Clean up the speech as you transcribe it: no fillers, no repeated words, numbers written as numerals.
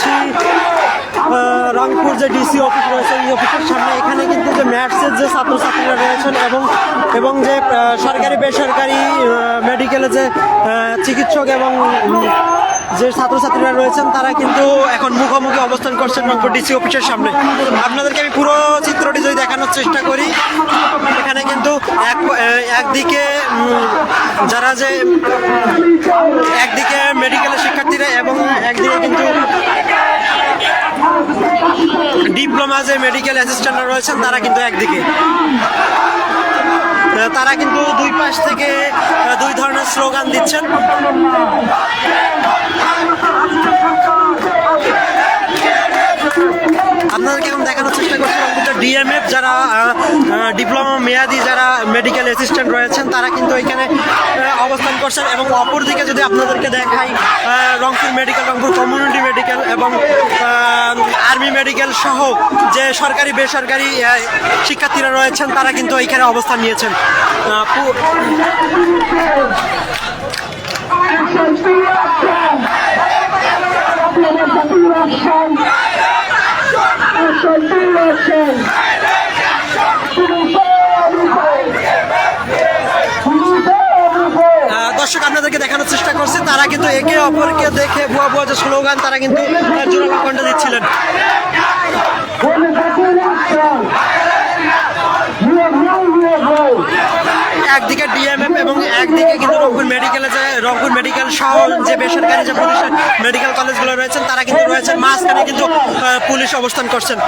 আছি রংপুর যে DC office রয়েছে এই অফিসের সামনে। এখানে কিন্তু যে ম্যাথসের যে ছাত্রছাত্রীরা রয়েছেন এবং যে সরকারি বেসরকারি মেডিকেলে যে চিকিৎসক এবং যে ছাত্রছাত্রীরা রয়েছেন তারা কিন্তু এখন মুখোমুখি অবস্থান করছেন রংপুর ডিসি অফিসের সামনে। আপনাদেরকে আমি পুরো চিত্রটি যদি দেখানোর চেষ্টা করি, এখানে কিন্তু একদিকে যারা যে একদিকে মেডিকেলের শিক্ষার্থীরা এবং একদিকে কিন্তু ডিপ্লোমা যে মেডিকেল অ্যাসিস্ট্যান্টরা রয়েছেন তারা কিন্তু একদিকে, তারা কিন্তু দুই পাশ থেকে দুই ধরনের স্লোগান দিচ্ছেন। আপনাদেরকে এখন দেখানোর চেষ্টা করছিলাম কিন্তু ডিএমএফ যারা ডিপ্লোমা মেয়াদি যারা মেডিকেল অ্যাসিস্ট্যান্ট রয়েছেন তারা কিন্তু এখানে অবস্থান করছেন। এবং অপরদিকে যদি আপনাদেরকে দেখাই Rangpur medical, Rangpur community medical এবং আর্মি মেডিকেল সহ যে সরকারি বেসরকারি শিক্ষার্থীরা রয়েছেন তারা কিন্তু এখানে অবস্থান নিয়েছেন। দর্শক আপনাদেরকে দেখানোর চেষ্টা করছে তারা কিন্তু একে অপরকে দেখে ভুয়া ভুয়া যে স্লোগান তারা কিন্তু জোরালো কণ্ঠে দিচ্ছিলেন। একদিকে ডিএমএফ এবং একদিকে কিন্তু রংপুর মেডিকেল সহ যে বেসরকারি যে প্রতিষ্ঠান মেডিকেল কলেজগুলো রয়েছেন তারা কিন্তু রয়েছেন, মাঝখানে কিন্তু পুলিশ অবস্থান করছেন।